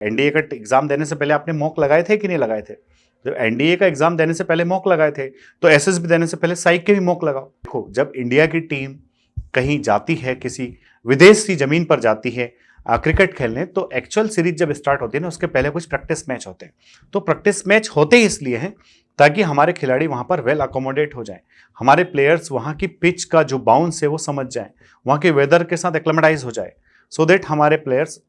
NDA का exam देने से पहले आपने मॉक लगाए थे कि नहीं लगाए थे? जब एनडीए का एग्जाम देने से पहले मॉक लगाए थे तो एसएसबी देने से पहले साइक के भी मॉक लगाओ। देखो, जब इंडिया की टीम कहीं जाती है, किसी विदेश की जमीन पर जाती है क्रिकेट खेलने, तो एक्चुअल सीरीज जब स्टार्ट होती है ना, उसके पहले कुछ प्रैक्टिस मैच होते हैं। तो प्रैक्टिस मैच होते ही इसलिए हैं ताकि हमारे खिलाड़ी वहां पर वेल अकोमोडेट हो जाएं, हमारे प्लेयर्स वहां की पिच का जो बाउंस है वो समझ जाएं, वहां के वेदर के साथ एक्लेमेटाइज हो जाए, सो दैट हमारे प्लेयर्स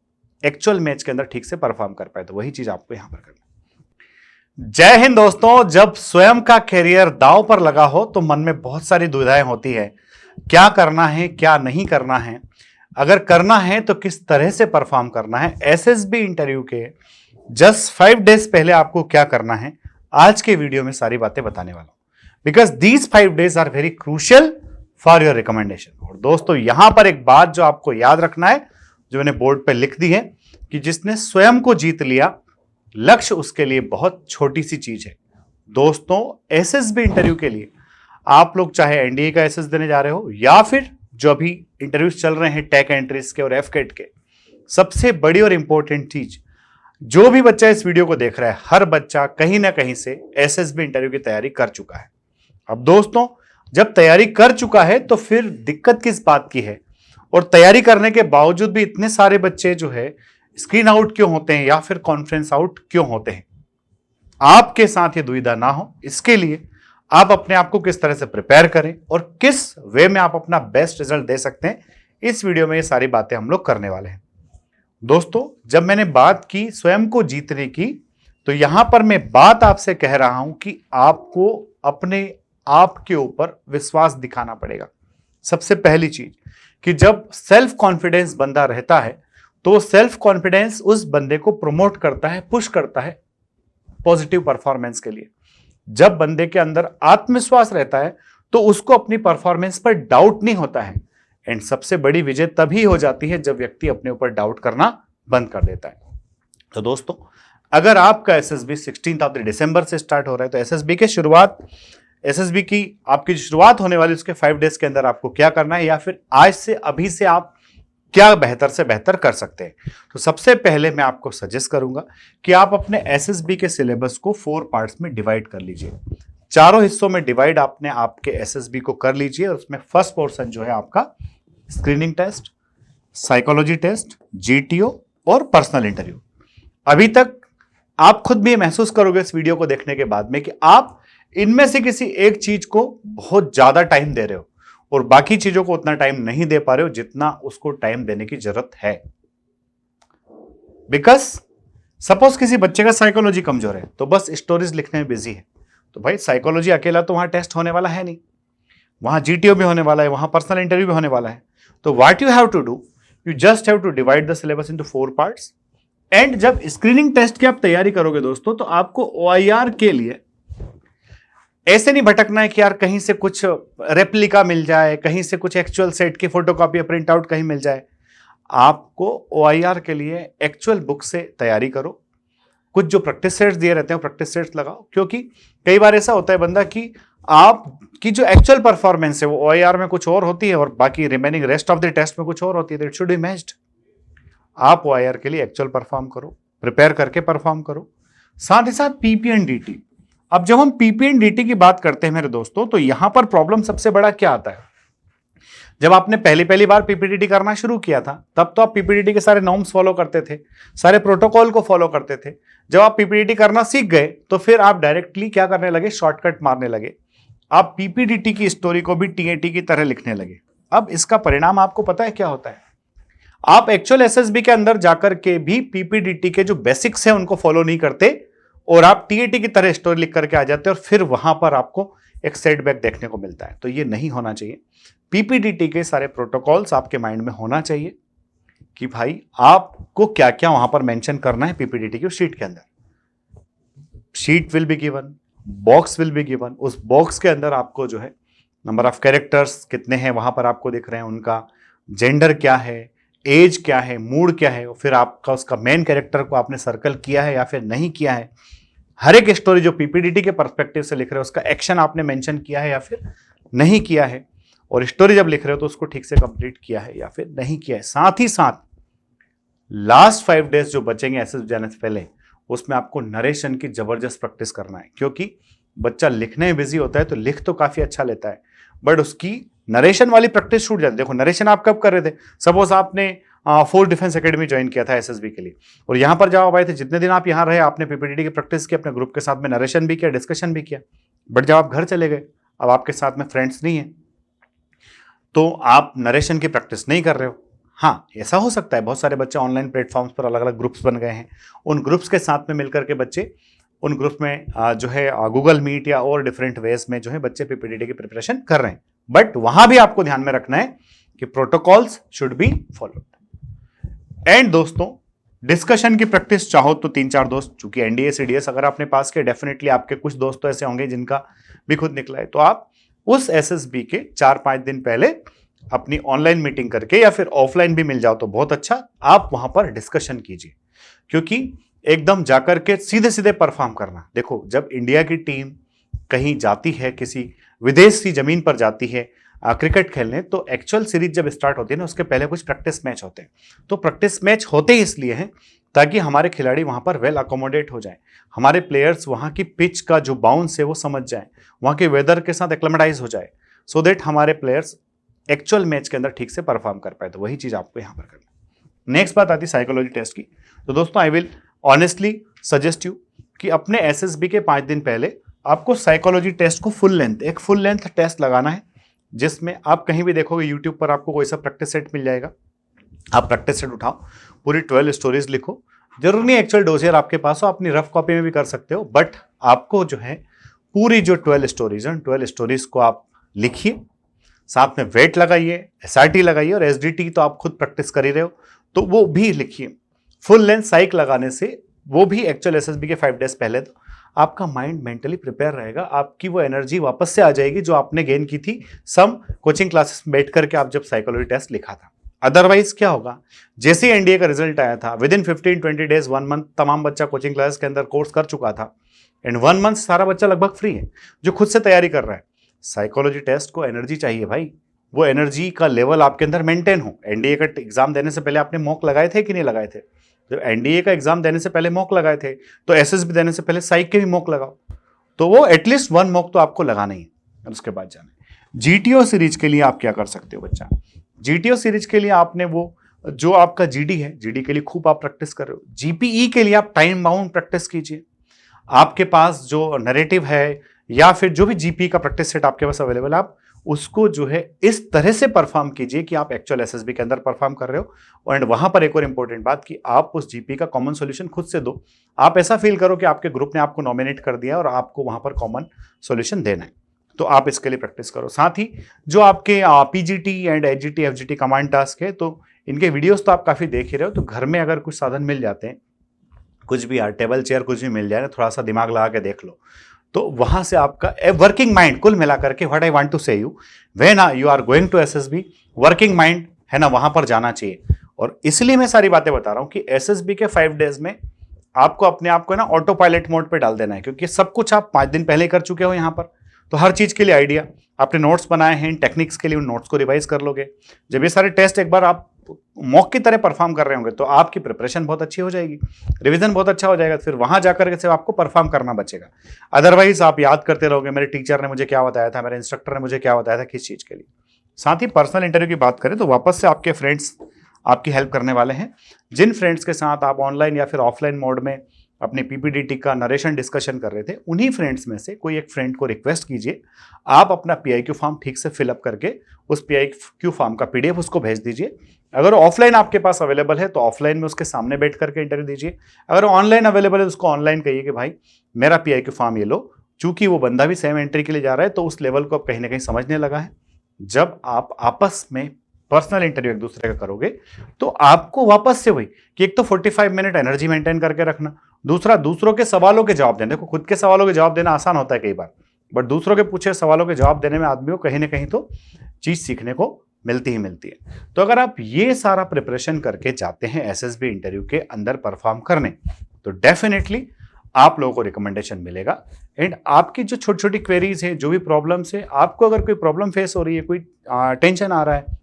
एक्चुअल मैच के अंदर ठीक से परफॉर्म कर पाए। तो वही चीज आपको यहां पर करनी। जय हिंद दोस्तों। जब स्वयं का कैरियर दांव पर लगा हो तो मन में बहुत सारी दुविधाएं होती है, क्या करना है क्या नहीं करना है, अगर करना है तो किस तरह से परफॉर्म करना है। एसएसबी इंटरव्यू के जस्ट 5 डेज पहले आपको क्या करना है, आज के वीडियो में सारी बातें बताने वाला हूं, because these 5 days are very crucial for your recommendation. और दोस्तों यहां पर एक बात जो आपको याद रखना है, जो मैंने बोर्ड पे लिख दी है, कि जिसने स्वयं को जीत लिया, लक्ष्य उसके लिए बहुत छोटी सी चीज है। दोस्तों एसएसबी इंटरव्यू के लिए आप लोग चाहे एनडीए का एसएस देने जा रहे हो या फिर जो अभी इंटरव्यूज चल रहे हैं टेक एंट्रीज के और एफकेट के, सबसे बड़ी और इंपॉर्टेंट चीज, जो भी बच्चा इस वीडियो को देख रहा है, हर बच्चा कहीं ना कहीं से एसएसबी इंटरव्यू की तैयारी कर चुका है। अब दोस्तों जब तैयारी कर चुका है तो फिर दिक्कत किस बात की है, और तैयारी करने के बावजूद भी इतने सारे बच्चे जो है स्क्रीन आउट क्यों होते हैं या फिर कॉन्फ्रेंस आउट क्यों होते हैं। आपके साथ ये दुविधा ना हो, इसके लिए आप अपने आप को किस तरह से प्रिपेयर करें और किस वे में आप अपना बेस्ट रिजल्ट दे सकते हैं, इस वीडियो में ये सारी बातें हम लोग करने वाले हैं। दोस्तों जब मैंने बात की स्वयं को जीतने की, तो यहां पर मैं बात आपसे कह रहा हूं कि आपको अपने आप के ऊपर विश्वास दिखाना पड़ेगा। सबसे पहली चीज कि जब सेल्फ कॉन्फिडेंस बंदा रहता है तो सेल्फ कॉन्फिडेंस उस बंदे को प्रमोट करता है, पुश करता है पॉजिटिव परफॉर्मेंस के लिए। जब बंदे के अंदर आत्मविश्वास रहता है तो उसको अपनी परफॉर्मेंस पर डाउट नहीं होता है। एंड सबसे बड़ी विजय तभी हो जाती है जब व्यक्ति अपने ऊपर डाउट करना बंद कर देता है। तो दोस्तों अगर आपका एसएसबी 16 दिसंबर से स्टार्ट हो रहा है, तो एसएसबी की आपकी जो शुरुआत होने वाली उसके 5 डेज के अंदर आपको क्या करना है, या फिर आज से अभी से आप क्या बेहतर से बेहतर कर सकते हैं। तो सबसे पहले मैं आपको सजेस्ट करूंगा कि आप अपने एसएसबी के सिलेबस को 4 पार्ट्स में डिवाइड कर लीजिए। चारों हिस्सों में डिवाइड आपने आपके एसएसबी को कर लीजिए, और उसमें फर्स्ट पोर्शन जो है आपका screening test, psychology test, GTO और पर्सनल इंटरव्यू। अभी तक आप खुद भी महसूस करोगे इस वीडियो को देखने के बाद में कि आप इनमें से किसी एक चीज को बहुत ज्यादा टाइम दे रहे हो और बाकी चीजों को उतना टाइम नहीं दे पा रहे हो जितना उसको टाइम देने की जरूरत है। बिकॉज सपोज किसी बच्चे का साइकोलॉजी कमजोर है तो बस स्टोरीज लिखने में बिजी है, तो भाई साइकोलॉजी अकेला तो वहां टेस्ट होने वाला है नहीं, वहां जीटीओ भी होने वाला है, वहां पर्सनल इंटरव्यू भी होने वाला है। तो what you have to do, you just have to divide the syllabus into 4 parts. And जब स्क्रीनिंग टेस्ट की आप तैयारी करोगे दोस्तों, तो आपको ओआईआर के लिए ऐसे नहीं भटकना है कि यार कहीं से कुछ रेप्लिका मिल जाए, कहीं से कुछ एक्चुअल सेट की फोटोकॉपी या प्रिंट आउट कहीं मिल जाए। आपको ओआईआर के लिए एक्चुअल बुक से तैयारी करो। कुछ जो प्रैक्टिस सेट्स दिए रहते हैं प्रैक्टिस सेट्स लगाओ, क्योंकि कई बार ऐसा होता है बंदा कि आपकी जो एक्चुअल परफॉर्मेंस है वो ओआईआर में कुछ और होती है और बाकी remaining rest of the test में कुछ और होती है। That should be matched. आप ओआईआर के लिए एक्चुअल परफॉर्म करो, प्रिपेयर करके परफॉर्म करो। साथ ही साथ पीपी एंड डीटी। अब जब हम पीपी एंड डीटी की बात करते हैं मेरे दोस्तों, तो यहां पर प्रॉब्लम सबसे बड़ा क्या आता है, जब आपने पहली बार पीपीडीटी करना शुरू किया था तब तो आप पीपीडीटी के सारे नॉर्म्स फॉलो करते थे, सारे प्रोटोकॉल को फॉलो करते थे। जब आप पीपीडीटी करना सीख गए तो फिर आप डायरेक्टली क्या करने लगे, शॉर्टकट मारने लगे। आप पीपीडीटी की स्टोरी को भी टीएटी की तरह लिखने लगे। अब इसका परिणाम आपको पता है क्या होता है, आप एक्चुअल एसएसबी के अंदर जाकर के भी पीपीडीटी के जो बेसिक्स हैं उनको फॉलो नहीं करते और आप टीएटी की तरह स्टोरी लिख करके आ जाते हैं और फिर वहां पर आपको एक सेटबैक देखने को मिलता है। तो ये नहीं होना चाहिए। पीपीडीटी के सारे प्रोटोकॉल्स आपके माइंड में होना चाहिए कि भाई आपको क्या क्या वहां पर मेंशन करना है। पीपीडीटी की शीट के अंदर sheet will be given, box will be given. उस बॉक्स के अंदर आपको जो है नंबर ऑफ कैरेक्टर्स कितने हैं वहां पर आपको दिख रहे हैं, उनका जेंडर क्या है, एज क्या है, मूड क्या है, फिर आपका उसका मेन कैरेक्टर को आपने सर्कल किया है या फिर नहीं किया है। हर एक स्टोरी जो पीपीडीटी के पर्सपेक्टिव से लिख रहे हो उसका एक्शन आपने मेंशन किया है या फिर नहीं किया है, और स्टोरी जब लिख रहे हो तो उसको ठीक से कंप्लीट किया है या फिर नहीं किया है। साथ ही साथ लास्ट 5 डेज जो बचेंगे एसएसबी जाने से पहले, उसमें आपको नरेशन की जबरदस्त प्रैक्टिस करना है, क्योंकि बच्चा लिखने में बिजी होता है तो लिख तो काफी अच्छा लेता है, बट उसकी नरेशन वाली प्रैक्टिस छूट जाती है। देखो नरेशन आप कब कर रहे थे, सपोज आपने फोर्स डिफेंस एकेडमी ज्वाइन किया था एसएसबी के लिए, और यहां पर जब आप आए थे, जितने दिन आप यहां रहे आपने पीपीटी की प्रैक्टिस की, अपने ग्रुप के साथ में नरेशन भी किया, डिस्कशन भी किया, बट जब आप घर चले गए, अब आपके साथ में फ्रेंड्स नहीं है, तो आप नरेशन की प्रैक्टिस नहीं कर रहे हो। हाँ, ऐसा हो सकता है, बहुत सारे बच्चे ऑनलाइन प्लेटफॉर्म्स पर अलग अलग ग्रुप्स बन गए हैं, उन ग्रुप्स के साथ में मिलकर के बच्चे उन ग्रुप्स में जो है गूगल मीट या और डिफरेंट वेज में जो है बच्चे पीपीटी की प्रिपरेशन कर रहे हैं, बट वहां भी आपको ध्यान में रखना है कि protocols should be followed. And दोस्तों, डिस्कशन की प्रैक्टिस चाहो तो 3-4 दोस्त, चूंकि एनडीए सीडीएस अगर आपने पास किया, डेफिनेटली आपके कुछ दोस्त तो ऐसे होंगे जिनका भी खुद निकला है, तो आप उस एसएसबी के 4-5 दिन पहले अपनी ऑनलाइन मीटिंग करके या फिर ऑफलाइन भी मिल जाओ तो बहुत अच्छा, आप वहां पर डिस्कशन कीजिए, क्योंकि एकदम जाकर के सीधे सीधे परफॉर्म करना। देखो, जब इंडिया की टीम कहीं जाती है, किसी विदेश की जमीन पर जाती है क्रिकेट खेलने, तो एक्चुअल सीरीज जब स्टार्ट होती है ना, उसके पहले कुछ प्रैक्टिस मैच होते हैं। तो प्रैक्टिस मैच होते ही इसलिए हैं ताकि हमारे खिलाड़ी वहां पर वेल अकोमोडेट हो जाए, हमारे प्लेयर्स वहां की पिच का जो बाउंस है वो समझ जाए, वहां के वेदर के साथ एक्लेमेटाइज हो जाए, सो दैट हमारे प्लेयर्स एक्चुअल मैच के अंदर ठीक से परफॉर्म कर पाए। तो वही चीज आपको यहां पर करना है। नेक्स्ट बात आती है साइकोलॉजी टेस्ट की। तो दोस्तों, I will honestly suggest you कि अपने एसएसबी के 5 दिन पहले आपको साइकोलॉजी टेस्ट को एक फुल लेंथ टेस्ट लगाना है, जिसमें आप कहीं भी देखोगे यूट्यूब पर आपको कोई सा प्रैक्टिस सेट मिल जाएगा, आप प्रैक्टिस सेट उठाओ, पूरी 12 स्टोरीज लिखो, जरूर नहीं एक्चुअल डोजियर आपके पास हो, अपनी रफ कॉपी में भी कर सकते हो, बट आपको जो है पूरी जो 12 स्टोरीज हैं, 12 स्टोरीज को आप लिखिए, साथ में वेट लगाइए, एसआरटी लगाइए, और एसडीटी तो आप खुद प्रैक्टिस कर ही रहे हो तो वो भी लिखिए। फुल लेंथ साइक लगाने से, वो भी एक्चुअल एसएसबी के 5 डेज पहले, तो आपका माइंड मेंटली प्रिपेयर रहेगा, आपकी वो एनर्जी वापस से आ जाएगी जो आपने गेन की थी सम कोचिंग क्लासेस में बैठ करके आप जब साइकोलॉजी टेस्ट लिखा था। अदरवाइज क्या होगा, जैसे ही एनडीए का रिजल्ट आया था, विद इन 15-20 डेज, 1 मंथ, तमाम बच्चा कोचिंग क्लासेस के अंदर कोर्स कर चुका था, एंड 1 मंथ सारा बच्चा लगभग फ्री है जो खुद से तैयारी कर रहा है। साइकोलॉजी टेस्ट को एनर्जी चाहिए भाई, वो एनर्जी का लेवल आपके अंदर मेंटेन हो। एनडीए का एग्जाम देने से पहले आपने मॉक लगाए थे कि नहीं लगाए थे? जब एनडीए का एग्जाम देने से पहले मॉक लगाए थे, तो एसएसबी देने से पहले साइक के भी मॉक लगाओ, तो वो एटलीस्ट 1 मॉक तो आपको लगाना ही है, और उसके बाद जाना है। जीटीओ सीरीज के लिए आप क्या कर सकते हो बच्चा, जीटीओ सीरीज के लिए आपने वो जो आपका जीडी है, जीडी के लिए खूब आप प्रैक्टिस कर रहे हो। जीपीई के लिए आप टाइम बाउंड प्रैक्टिस कीजिए, आपके पास जो नरेटिव है या फिर जो भी जीपीई का प्रैक्टिस सेट आपके पास अवेलेबल है, आप उसको जो है इस तरह से परफॉर्म कीजिए कि आप एक्चुअल एसएसबी के अंदर परफॉर्म कर रहे हो। एंड वहां पर एक और इंपॉर्टेंट बात कि आप उस जीपी का कॉमन सॉल्यूशन खुद से दो, आप ऐसा फील करो कि आपके ग्रुप ने आपको नॉमिनेट कर दिया और आपको वहां पर कॉमन सॉल्यूशन देना है, तो आप इसके लिए प्रैक्टिस करो। साथ ही जो आपके PGT and HGT FGT command task है, तो इनके वीडियोस तो आप काफी देख ही रहे हो, तो घर में अगर कुछ साधन मिल जाते हैं, कुछ भी यार टेबल चेयर कुछ भी मिल जाए ना, थोड़ा सा दिमाग लगा के देख लो, तो वहां से आपका वर्किंग माइंड, कुल मिलाकर के what I want to say you, when you are going to SSB, working mind है ना वहां पर जाना चाहिए। और इसलिए मैं सारी बातें बता रहा हूं कि एसएसबी के 5 डेज में आपको अपने आप को ना ऑटो पायलट मोड पे डाल देना है, क्योंकि सब कुछ आप 5 दिन पहले कर चुके हो यहां पर, तो हर चीज के लिए आइडिया, आपने नोट्स बनाए हैं टेक्निक्स के लिए, उन नोट्स को रिवाइज कर लोगे। जब ये सारे टेस्ट एक बार आप मॉक की तरह परफॉर्म कर रहे होंगे, तो आपकी प्रिपरेशन बहुत अच्छी हो जाएगी, रिवीजन बहुत अच्छा हो जाएगा, फिर वहां जाकर के सिर्फ आपको परफॉर्म करना बचेगा। अदरवाइज आप याद करते रहोगे मेरे टीचर ने मुझे क्या बताया था, मेरे इंस्ट्रक्टर ने मुझे क्या बताया था, किस चीज के लिए। साथ ही पर्सनल इंटरव्यू की बात करें तो वापस से आपके फ्रेंड्स आपकी हेल्प करने वाले हैं। जिन फ्रेंड्स के साथ आप ऑनलाइन या फिर ऑफलाइन मोड में अपनी पीपीडीटी का नरेशन डिस्कशन कर रहे थे, उन्हीं फ्रेंड्स में से कोई एक फ्रेंड को रिक्वेस्ट कीजिए, आप अपना पीआईक्यू फॉर्म ठीक से फिलअप करके उस पीआईक्यू फॉर्म का पीडीएफ उसको भेज दीजिए। अगर ऑफलाइन आपके पास अवेलेबल है तो ऑफलाइन में उसके सामने बैठ करके इंटरव्यू दीजिए, अगर ऑनलाइन अवेलेबल है तो उसको ऑनलाइन कहिए कि भाई मेरा पीआईक्यू फॉर्म ये लो। चूंकि वो बंदा भी सेम एंट्री के लिए जा रहा है, तो उस लेवल को आप कहीं ना कहीं समझने लगा है। जब आप आपस में पर्सनल इंटरव्यू एक दूसरे का करोगे, तो आपको वापस से वही कि एक तो 45 मिनट एनर्जी मेंटेन करके रखना, दूसरा दूसरों के सवालों के जवाब देना। देखो, खुद के सवालों के जवाब देना आसान होता है कई बार, बट दूसरों के पूछे सवालों के जवाब देने में आदमी को कहीं ना कहीं तो चीज सीखने को मिलती ही मिलती है। तो अगर आप ये सारा प्रिपरेशन करके जाते हैं एसएसबी इंटरव्यू के अंदर परफॉर्म करने, तो डेफिनेटली आप लोगों को रिकमेंडेशन मिलेगा। एंड आपकी जो छोटी छोटी क्वेरीज है, जो भी प्रॉब्लम्स है, आपको अगर कोई प्रॉब्लम फेस हो रही है, कोई टेंशन आ रहा है,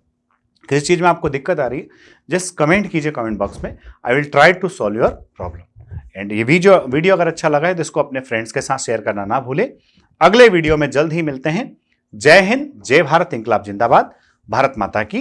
किसी चीज में आपको दिक्कत आ रही है, जस्ट कमेंट कीजिए कमेंट बॉक्स में, I will try to solve your problem. And ये वीडियो अगर अच्छा लगा है तो इसको अपने फ्रेंड्स के साथ शेयर करना ना भूले। अगले वीडियो में जल्द ही मिलते हैं। जय हिंद, जय भारत, इंकलाब जिंदाबाद, भारत माता की